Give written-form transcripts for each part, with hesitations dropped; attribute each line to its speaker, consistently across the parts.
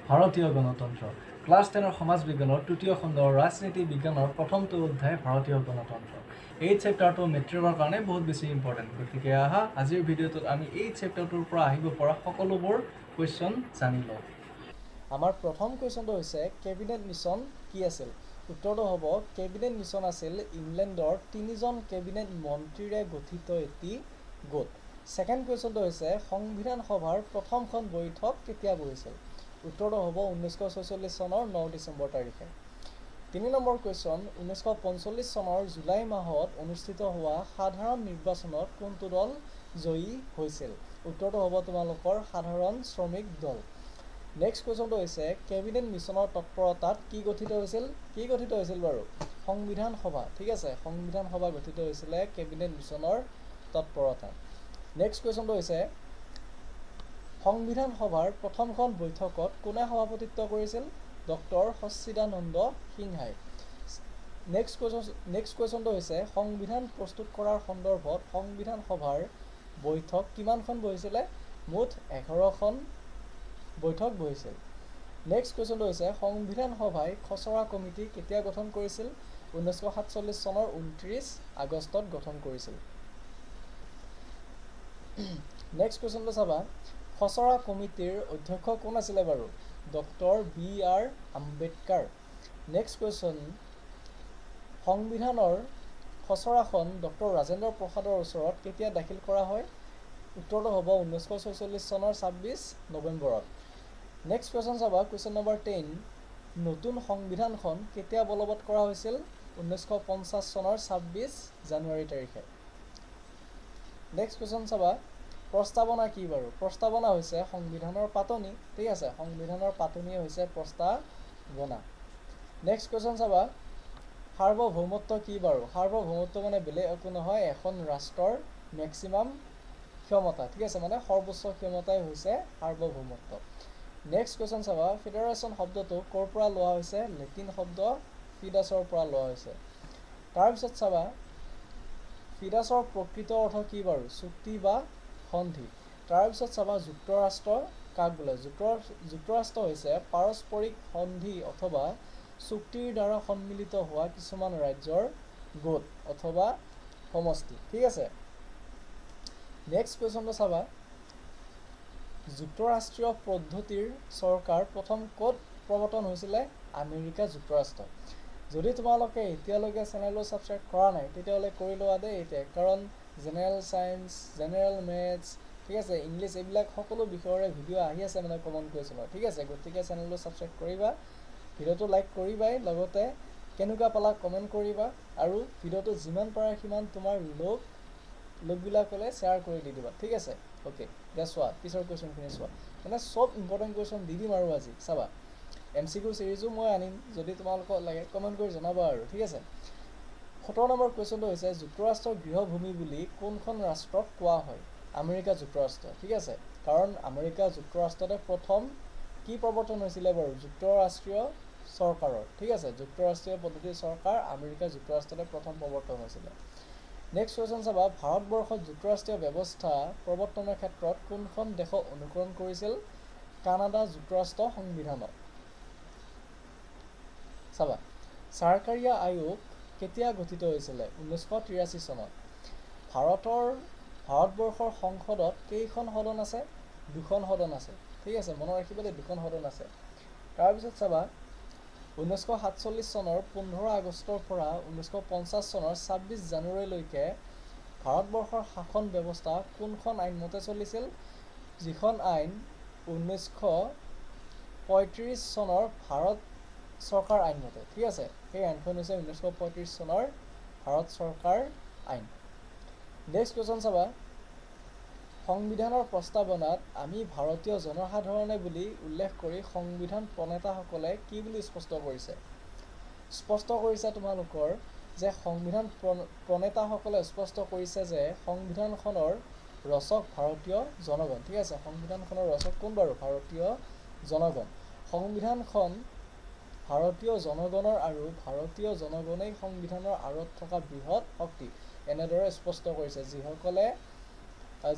Speaker 1: ভাৰতীয় গণতন্ত্ৰ ক্লাছ 10 সমাজ বিজ্ঞানৰ তৃতীয় খণ্ডৰ ৰাজনীতি বিজ্ঞানৰ প্ৰথমটো অধ্যায় ভাৰতীয় গণতন্ত্ৰ এই চেপ্টাৰটো মেট্ৰিকৰ কাৰণে বহুত বেছি ইম্পৰ্টেণ্ট গতিকে আহা আজিৰ ভিডিঅ'টোত আমি এই চেপ্টাৰটোৰ পৰা আহিব পৰা সকলোবোৰ কুৱেশ্যন জানি লওঁ আমাৰ প্ৰথম কুৱেশ্যনটো হৈছে কেবিনেট মিছন কি আছিল উত্তৰটো হ'ব কেবিনেট মিছন আছিল ইংলেণ্ডৰ তিনিজন কেবিনেট মন্ত্ৰীৰে গঠিত এটি গোট সেকেন্ড কুৱেশ্যনটো হৈছে সংবিধান সভাৰ প্ৰথমখন বৈঠক কেতিয়া বহিছিল উত্তৰটো হ'ব 1946 চনৰ 9 ডিচেম্বৰ তাৰিখে 3 নম্বৰ কুৱেশ্যন 1945 চনৰ জুলাই মাহত অনুষ্ঠিত হোৱা সাধাৰণ নিৰ্বাচনত কোনটো দল জয়ী হৈছিল উত্তৰটো হ'ব তোমালোকৰ সাধাৰণ শ্ৰমিক দল নেক্সট কুৱেশ্যনটো হৈছে কেবিনেট মিছনৰ তৎপৰতাত কি গঠিত হৈছিল বাৰু সংবিধান সভা ঠিক আছে সংবিধান সভা গঠিত হৈছিল কেবিনেট মিছনৰ তৎপৰতাত নেক্সট কুৱেশ্যনটো হৈছে সংবিধান সভাৰ প্ৰথমখন বৈঠকত কোনে সভাপতিত্ব কৰিছিল ডক্টৰ সচ্চিদানন্দ সিনহাই নেক্সট কুৱেশ্যনটো হৈছে সংবিধান প্ৰস্তুত কৰাৰ সন্দৰ্ভত সংবিধান সভাৰ বৈঠক কিমানখন বহিছিল মুঠ 11খন বৈঠক বহিছিল নেক্সট কুৱেশ্যনটো হৈছে সংবিধান সভাই খচৰা কমিটি কেতিয়া গঠন কৰিছিল 1947 চনৰ 29 আগষ্টত গঠন কৰিছিল নেক্সট কুৱেশ্যনটো চাবা খচৰা কমিটিৰ অধ্যক্ষ কোন আছিল বাৰু doctor BR. Ambedkar next question সংবিধানৰ খচৰাখন ডক্টৰ ৰাজেন্দ্ৰ প্ৰসাদৰ ওচৰত কেতিয়া দাখিল কৰা হয় উত্তৰটো হ'ব 1946 চনৰ 26 নৱেম্বৰত নেক্সট কুৱেশ্যন চাবা কুৱেশ্যন নম্বৰ 10 নতুন সংবিধানখন কেতিয়া বলবৎ কৰা হৈছিল 1950 চনৰ 26 জানুৱাৰী তাৰিখে নেক্সট কুৱেশ্যন চাবা প্ৰস্তাৱনা কি বাৰু প্ৰস্তাৱনা হৈছে সংবিধানৰ পাতনি ঠিক আছে সংবিধানৰ পাতনি হৈছে প্ৰস্তাৱনা নেক্সট কুৱেশ্যন চাবা সাৰ্বভৌমত্ব কি বাৰু সাৰ্বভৌমত্ব মানে বেলেগ একো নহয় এখন ৰাষ্ট্ৰৰ ম্যাক্সিমাম ক্ষমতা ঠিক আছে মানে সৰ্বোচ্চ ক্ষমতাই হৈছে সাৰ্বভৌমত্ব নেক্সট কুৱেশ্যন চাবা ফেডাৰেশ্যন শব্দটো ক'ৰ পৰা লোৱা হৈছে লেটিন শব্দ ফিডাছৰ পৰা লোৱা হৈছে তাৰপিছত চাবা ফিডাছৰ প্ৰকৃত অৰ্থ কি বাৰু চুক্তি বা সন্ধি তাৰপিছত চাবা যুক্তৰাষ্ট্ৰ কাক বোলে যুক্তৰাষ্ট্ৰ হৈছে পাৰস্পৰিক সন্ধি অথবা চুক্তিৰ দ্বাৰা সন্মিলিত হোৱা কিছুমান ৰাজ্যৰ গোট অথবা সমষ্টি ঠিক আছে নেক্সট কুৱেশ্যনটো চাবা যুক্তৰাষ্ট্ৰীয় পদ্ধতিৰ চৰকাৰ প্ৰথম ক'ত প্ৰৱৰ্তন হৈছিলে আমেৰিকা যুক্তৰাষ্ট্ৰ যদি তোমালোকে এতিয়ালৈকে চেনেলটো ছাবস্ক্ৰাইব কৰা নাই তেতিয়াহ'লে কৰি লোৱা দেই এতিয়া কাৰণ জেনেৰেল সায়েন্স জেনেৰেল মেথছ ঠিক আছে ইংলিছ এইবিলাক সকলো বিষয়ৰে ভিডিঅ' আহি আছে মানে কমন কুৱেশ্যনৰ ঠিক আছে গতিকে চেনেলটো ছাবস্ক্ৰাইব কৰিবা ভিডিঅ'টো লাইক কৰিবাই লগতে কেনেকুৱা পালা কমেণ্ট কৰিবা আৰু ভিডিঅ'টো যিমান পাৰে সিমান তোমাৰ লগবিলাকলৈ শ্বেয়াৰ কৰি দি দিবা ঠিক আছে ওকে এতিয়া চোৱা পিছৰ কুৱেশ্যনখিনি চোৱা মানে চব ইম্পৰ্টেণ্ট কুৱেশ্যন দি দিম আৰু আজি চাবা MCQ চিৰিজো মই আনিম যদি তোমালোকক লাগে কমেণ্ট কৰি জনাবা আৰু ঠিক আছে 17 নম্বৰ কুৱেশ্যনটো হৈছে যুক্তৰাষ্ট্ৰৰ গৃহভূমি বুলি কোনখন ৰাষ্ট্ৰক কোৱা হয় আমেৰিকা যুক্তৰাষ্ট্ৰ ঠিক আছে কাৰণ আমেৰিকা যুক্তৰাষ্ট্ৰতে প্ৰথম কি প্ৰৱৰ্তন হৈছিলে বাৰু যুক্তৰাষ্ট্ৰীয় চৰকাৰৰ ঠিক আছে যুক্তৰাষ্ট্ৰীয় পদ্ধতিৰ চৰকাৰ আমেৰিকা যুক্তৰাষ্ট্ৰতে প্ৰথম প্ৰৱৰ্তন হৈছিলে নেক্সট কুৱেশ্যন চাবা ভাৰতবৰ্ষত যুক্তৰাষ্ট্ৰীয় ব্যৱস্থা প্ৰৱৰ্তনৰ ক্ষেত্ৰত কোনখন দেশক অনুকৰণ কৰিছিল কানাডা যুক্তৰাষ্ট্ৰ সংবিধানত চাবা চৰকাৰীয়া আয়োগ কেতিয়া গঠিত হৈছিলে 1983 চনত ভাৰতবৰ্ষৰ সংসদত কেইখন সদন আছে দুখন সদন আছে ঠিক আছে মনত ৰাখিবলৈ দুখন সদন আছে তাৰপিছত চাবা 1947 চনৰ 15 আগষ্টৰ পৰা 1950 চনৰ 26 জানুৱাৰীলৈকে ভাৰতবৰ্ষৰ শাসন ব্যৱস্থা কোনখন আইন মতে চলিছিল যিখন আইন 1935 চনৰ ভাৰত চৰকাৰ আইন মতে ঠিক আছে সেই আইনখন হৈছে 1935 চনৰ ভাৰত চৰকাৰ আইন নেক্সট কুৱেশ্যন চাবা সংবিধানৰ প্ৰস্তাৱনাত আমি ভাৰতীয় জনসাধাৰণে বুলি উল্লেখ কৰি সংবিধান প্ৰণেতাসকলে কি বুলি স্পষ্ট কৰিছে তোমালোকৰ যে সংবিধান প্ৰণেতাসকলে স্পষ্ট কৰিছে যে সংবিধানখনৰ ৰচক ভাৰতীয় জনগণ ঠিক আছে সংবিধানখনৰ ৰচক কোন বাৰু ভাৰতীয় জনগণ সংবিধানখন ভাৰতীয় জনগণৰ আৰু ভাৰতীয় জনগণেই সংবিধানৰ আঁৰত থকা বৃহৎ শক্তি এনেদৰে স্পষ্ট কৰিছে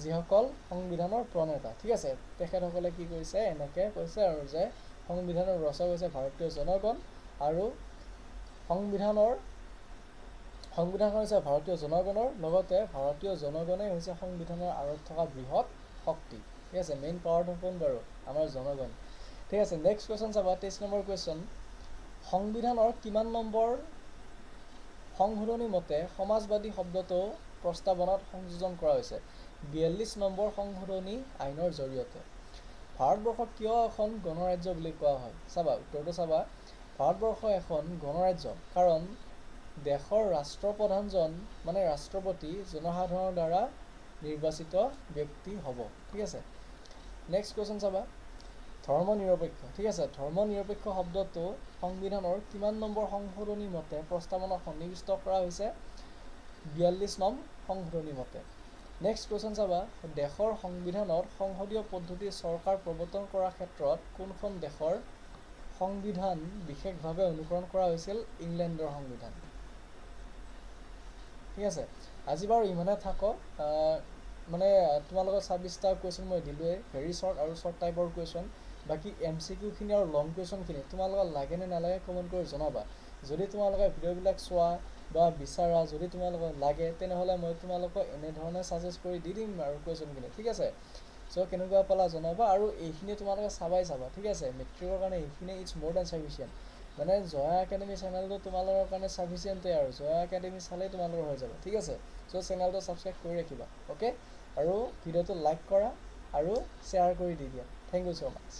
Speaker 1: যিসকল সংবিধানৰ প্ৰণেতা ঠিক আছে তেখেতসকলে কি কৈছে এনেকৈ কৈছে আৰু যে সংবিধানৰ ৰচক হৈছে ভাৰতীয় জনগণ আৰু সংবিধানখন হৈছে ভাৰতীয় জনগণৰ লগতে ভাৰতীয় জনগণেই হৈছে সংবিধানৰ আঁৰত থকা বৃহৎ শক্তি ঠিক আছে মেইন পাৱাৰটো কোন বাৰু আমাৰ জনগণ ঠিক আছে নেক্সট কুৱেশ্যন চাবা 23 নম্বৰ কুৱেশ্যন সংবিধানৰ কিমান নম্বৰ সংশোধনী মতে সমাজবাদী শব্দটো প্ৰস্তাৱনাত সংযোজন কৰা হৈছে 42 নম্বৰ সংশোধনী আইনৰ জৰিয়তে ভাৰতবৰ্ষক কিয় এখন গণৰাজ্য বুলি কোৱা হয় চাবা উত্তৰটো চাবা ভাৰতবৰ্ষ এখন গণৰাজ্য কাৰণ দেশৰ ৰাষ্ট্ৰপ্ৰধানজন মানে ৰাষ্ট্ৰপতি জনসাধাৰণৰ দ্বাৰা নিৰ্বাচিত ব্যক্তি হ'ব ঠিক আছে নেক্সট কুৱেশ্যন চাবা ধৰ্মনিৰপেক্ষ ঠিক আছে ধৰ্মনিৰপেক্ষ শব্দটো সংবিধানৰ কিমান নম্বৰ সংশোধনী মতে প্ৰস্তাৱনাত সন্নিৱিষ্ট কৰা হৈছে 42 নং সংশোধনী মতে নেক্সট কুৱেশ্যন চাবা দেশৰ সংবিধানত সংসদীয় পদ্ধতিৰ চৰকাৰ প্ৰৱৰ্তন কৰাৰ ক্ষেত্ৰত কোনখন দেশৰ সংবিধান বিশেষভাৱে অনুসৰণ কৰা হৈছিল ইংলেণ্ডৰ সংবিধান ঠিক আছে আজি বাৰু ইমানে থাকক মানে তোমালোকৰ 26টা কুৱেশ্যন মই দিলোৱে ভেৰি শৰ্ট আৰু শৰ্ট টাইপৰ কুৱেশ্যন বাকি এমসিকিউ খিনি আৰু লং কুৱেশ্যন খিনি তোমালোকৰ লাগে নে নালাগে কমেন্ট কৰি জনাবা যদি তোমালোকে ভিডিঅ'বিলাক চোৱা বা বিচাৰা যদি তোমালোকৰ লাগে তেনেহলে মই তোমালোকক এনে ধৰণে সাজেষ্ট কৰি দি দিম আৰু কুৱেশ্যন খিনি ঠিক আছে সো কেনেকুৱা পালা জনাবা আৰু এইখিনি তোমালোকে চাবা ঠিক আছে মেট্ৰিকৰ কাৰণে এইখিনি ইটস মোৰ দ্যান সাফিচিয়েন্ট মানে জয়া একাডেমি চেনেলটো তোমালোকৰ কাৰণে সাফিচিয়েন্টে আৰু জয়া একাডেমি চালে তোমালোকৰ হৈ যাব ঠিক আছে সো চেনেলটো সাবস্ক্ৰাইব কৰি ৰাখিবা ওকে আৰু ভিডিঅ'টো লাইক কৰা আৰু শ্বেয়াৰ কৰি দি দিয়া থ্যাংক ইউ সো মাচ